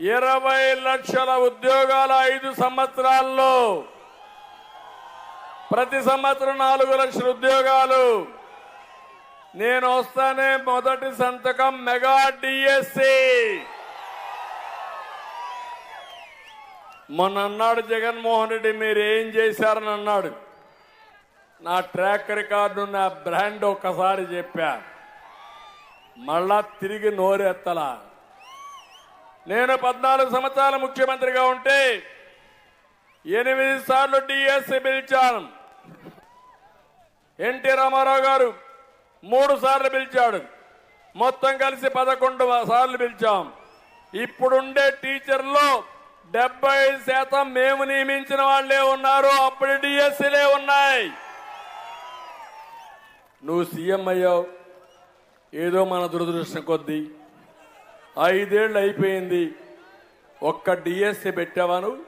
20 లక్షల ఉద్యోగాలు 5 సంవత్సరాల్లో, ప్రతి సంవత్సరం 4 లక్షల ఉద్యోగాలు. నేను వస్తానే మొదటి సంతకం మెగా డిఎస్సి. మొన్న అన్నాడు జగన్మోహన్ రెడ్డి, మీరు ఏం చేశారని అన్నాడు. నా ట్రాక్ రికార్డు, నా బ్రాండ్ ఒక్కసారి చెప్పా, మళ్ళా తిరిగి నోరెత్తలా. నేను 14 సంవత్సరాల ముఖ్యమంత్రిగా ఉంటే 8 సార్లు డిఎస్సి పిలిచాను. ఎన్టీ రామారావు గారు 3 సార్లు పిలిచాడు. మొత్తం కలిసి 11 సార్లు పిలిచాం. ఇప్పుడుండే టీచర్లో 70% మేము నియమించిన వాళ్లే ఉన్నారు. అప్పుడు డిఎస్సీలే ఉన్నాయి. నువ్వు సీఎం అయ్యావు, ఏదో మన దురదృష్టం కొద్దీ 5 ఏళ్ళు అయిపోయింది. ఒక్క డిఎస్సీ పెట్టావా? నువ్వు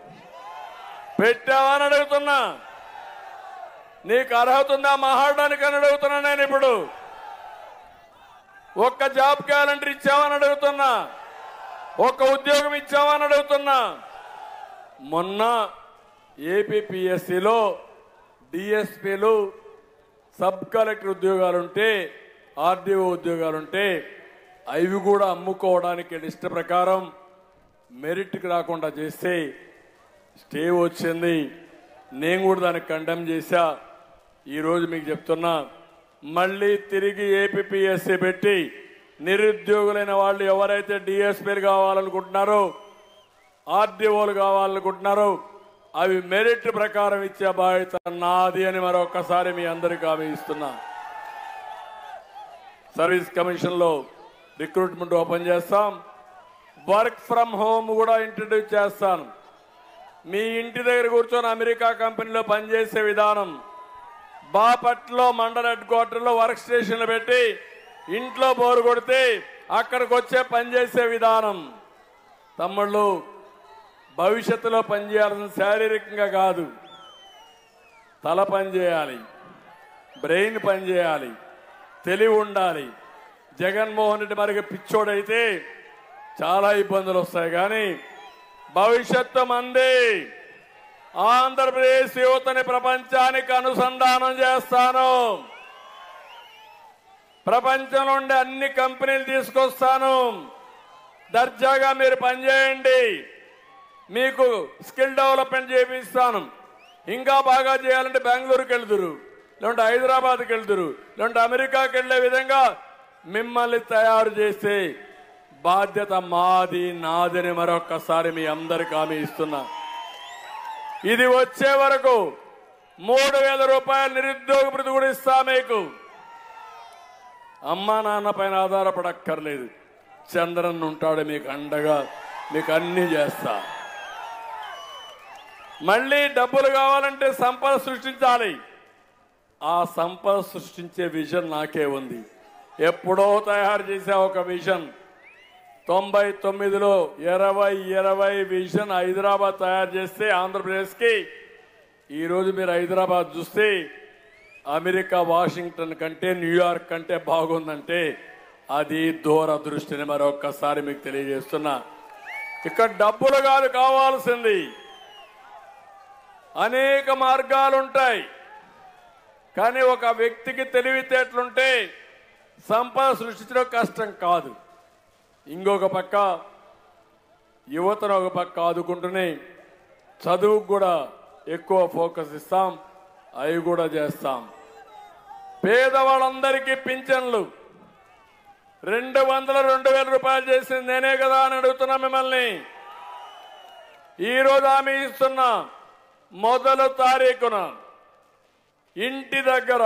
పెట్టావా అని అడుగుతున్నా. నీకు అర్హత ఉందా మాట్లాడడానికి అని అడుగుతున్నా. నేను ఇప్పుడు ఒక్క జాబ్ క్యాలెండర్ ఇచ్చావని అడుగుతున్నా. ఒక్క ఉద్యోగం ఇచ్చావని అడుగుతున్నా. మొన్న ఏపీపీఎస్సీలో డిఎస్పీలు, సబ్ కలెక్టర్ ఉద్యోగాలుంటే, ఆర్డీఓ ఉద్యోగాలుంటే అవి కూడా అమ్ముకోవడానికి లిస్ట్ ప్రకారం మెరిట్కి రాకుండా చేస్తే స్టే వచ్చింది. నేను కూడా దానికి కండెమ్ చేశా. ఈరోజు మీకు చెప్తున్నా, మళ్ళీ తిరిగి ఏపీపీఎస్సీ పెట్టి నిరుద్యోగులైన వాళ్ళు ఎవరైతే డిఎస్పీలు కావాలనుకుంటున్నారో, ఆర్డీఓలు కావాలనుకుంటున్నారో అవి మెరిట్ ప్రకారం ఇచ్చే బాధ్యత నాది అని మరొకసారి మీ అందరికీ హామీ ఇస్తున్నా. సర్వీస్ కమిషన్లో రిక్రూట్మెంట్ ఓపెన్ చేస్తాం. వర్క్ ఫ్రమ్ హోమ్ కూడా ఇంట్రడ్యూస్ చేస్తాను. మీ ఇంటి దగ్గర కూర్చొని అమెరికా కంపెనీలో పనిచేసే విధానం, బాపట్లో మండల హెడ్ క్వార్టర్లో వర్క్ స్టేషన్లు పెట్టి ఇంట్లో బోరు కొడితే అక్కడికి వచ్చే పనిచేసే విధానం. తమ్ముళ్ళు, భవిష్యత్తులో పనిచేయాల్సిన శారీరకంగా కాదు, తల పనిచేయాలి, బ్రెయిన్ పనిచేయాలి, తెలివి ఉండాలి. జగన్మోహన్ రెడ్డి మరికి పిచ్చోడైతే చాలా ఇబ్బందులు వస్తాయి. కానీ భవిష్యత్తు మంది. ఆంధ్రప్రదేశ్ యువతని ప్రపంచానికి అనుసంధానం చేస్తాను. ప్రపంచంలో ఉండే అన్ని కంపెనీలు తీసుకొస్తాను. దర్జాగా మీరు పనిచేయండి. మీకు స్కిల్ డెవలప్మెంట్ చేపిస్తాను. ఇంకా బాగా చేయాలంటే బెంగళూరుకి వెళ్తురు, లేదంటే హైదరాబాద్కి వెళ్తురు, లేదంటే అమెరికాకి వెళ్లే విధంగా మిమ్మల్ని తయారు చేసే బాధ్యత మాది, నాదని మరొక్కసారి మీ అందరికీ హామీ ఇస్తున్నా. ఇది వచ్చే వరకు 3,000 రూపాయలు నిరుద్యోగ భృతి కూడా ఇస్తా. మీకు అమ్మా నాన్న పైన ఆధారపడక్కర్లేదు. చంద్రన్ ఉంటాడు మీకు అండగా, మీకు అన్ని చేస్తా. మళ్ళీ డబ్బులు కావాలంటే సంపద సృష్టించాలి. ఆ సంపద సృష్టించే విజన్ నాకే ఉంది. ఎప్పుడో తయారు చేసే ఒక విజన్ 99లో 2020 విజన్ హైదరాబాద్ తయారు చేస్తే ఆంధ్రప్రదేశ్కి, ఈరోజు మీరు హైదరాబాద్ చూస్తే అమెరికా వాషింగ్టన్ కంటే న్యూయార్క్ కంటే బాగుందంటే అది దూరదృష్టిని మరొక్కసారి మీకు తెలియజేస్తున్నా. ఇక్కడ డబ్బులు కాదు కావాల్సింది, అనేక మార్గాలు ఉంటాయి. కానీ ఒక వ్యక్తికి తెలివితేటలుంటే సంపద సృష్టించడం కష్టం కాదు. ఇంకొక పక్క యువతను ఒక పక్క ఆదుకుంటూనే చదువుకు కూడా ఎక్కువ ఫోకస్ ఇస్తాం. అవి కూడా చేస్తాం. పేదవాళ్ళందరికీ పింఛన్లు 2,000 రూపాయలు చేసింది నేనే కదా అని అడుగుతున్నా మిమ్మల్ని. ఈరోజు హామీ ఇస్తున్నా, మొదటి తారీఖున ఇంటి దగ్గర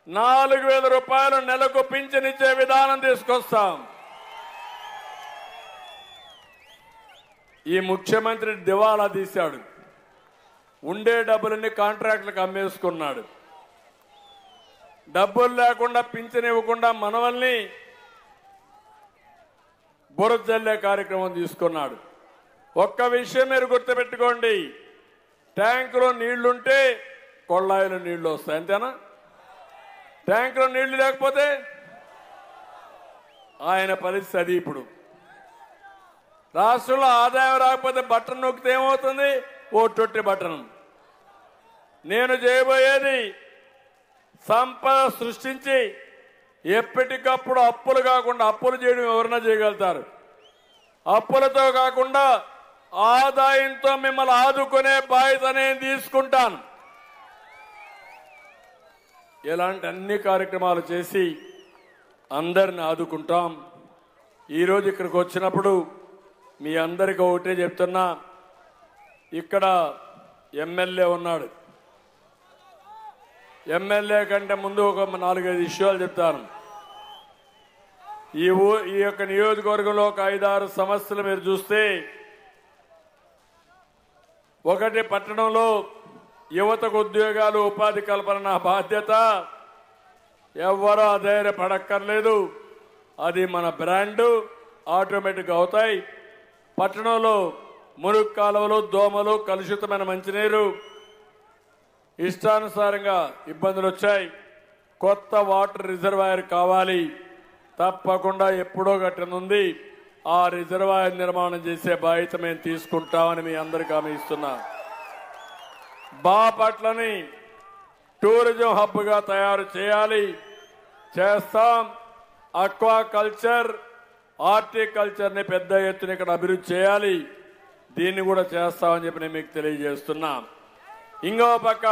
4,000 రూపాయలు నెలకు పింఛన్ ఇచ్చే విధానం తీసుకొస్తాం. ఈ ముఖ్యమంత్రి దివాలా తీశాడు. ఉండే డబ్బులన్నీ కాంట్రాక్టులకు అమ్మేసుకున్నాడు. డబ్బులు లేకుండా పింఛన్ ఇవ్వకుండా మనవల్ని బురద జల్లే కార్యక్రమం తీసుకున్నాడు. ఒక్క విషయం మీరు గుర్తుపెట్టుకోండి, ట్యాంకులో నీళ్లుంటే కొళ్ళాయిలో నీళ్లు వస్తాయి, అంతేనా? ట్యాంకులో నీళ్లు లేకపోతే ఆయన పరిస్థితి అది. ఇప్పుడు రాష్ట్రంలో ఆదాయం రాకపోతే బటన్ నొక్కితే ఏమవుతుంది? ఓ టొట్టి బటన్. నేను చేయబోయేది సంపద సృష్టించి ఎప్పటికప్పుడు అప్పులు కాకుండా, అప్పులు చేయడం ఎవరైనా చేయగలుగుతారు, అప్పులతో కాకుండా ఆదాయంతో మిమ్మల్ని ఆదుకునే బాధ్యత నేను తీసుకుంటాను. ఇలాంటి అన్ని కార్యక్రమాలు చేసి అందరిని ఆదుకుంటాం. ఈరోజు ఇక్కడికి వచ్చినప్పుడు మీ అందరికీ ఒకటే చెప్తున్నా, ఇక్కడ ఎమ్మెల్యే ఉన్నాడు. ఎమ్మెల్యే కంటే ముందు ఒక 4-5 విషయాలు చెప్తాను. ఈ యొక్క నియోజకవర్గంలో ఒక 5-6 సమస్యలు మీరు చూస్తే, ఒకటి పట్టణంలో యువతకు ఉద్యోగాలు, ఉపాధి కల్పన నా బాధ్యత. ఎవరూ అధైర్యపడక్కర్లేదు, అది మన బ్రాండు, ఆటోమేటిక్గా అవుతాయి. పట్టణంలో మురుగు కాలువలు, దోమలు, కలుషితమైన మంచినీరు, ఇష్టానుసారంగా ఇబ్బందులు వచ్చాయి. కొత్త వాటర్ రిజర్వాయర్ కావాలి, తప్పకుండా ఎప్పుడో కట్టనుంది. ఆ రిజర్వాయర్ నిర్మాణం చేసే బాధ్యత మేము తీసుకుంటామని మీ అందరికీ హామీ ఇస్తున్నా. బాపట్లని టూరిజం హబ్గా తయారు చేయాలి, చేస్తాం. అక్వా కల్చర్, హార్టికల్చర్ని పెద్ద ఎత్తున ఇక్కడ అభివృద్ధి చేయాలి, దీన్ని కూడా చేస్తామని చెప్పి నేను మీకు తెలియజేస్తున్నా. ఇంకో పక్క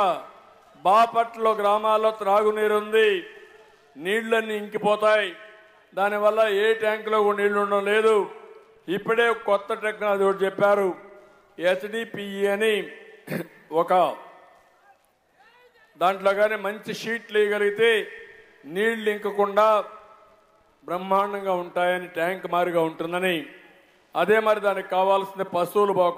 బాపట్ల గ్రామాల్లో త్రాగునీరు ఉంది, నీళ్లన్నీ ఇంకిపోతాయి. దానివల్ల ఏ ట్యాంకులో కూడా నీళ్లు ఉండడం లేదు. ఇప్పుడే కొత్త టెక్నాలజీ ఒకటి చెప్పారు, HDPE అని. ఒక దాంట్లో కానీ మంచి షీట్లు వేయగలిగితే నీళ్లు ఇంకకుండా బ్రహ్మాండంగా ఉంటాయని, ట్యాంక్ మారిగా ఉంటుందని. అదే మరి దానికి కావాల్సిన పశువులు బాగుంటాయి.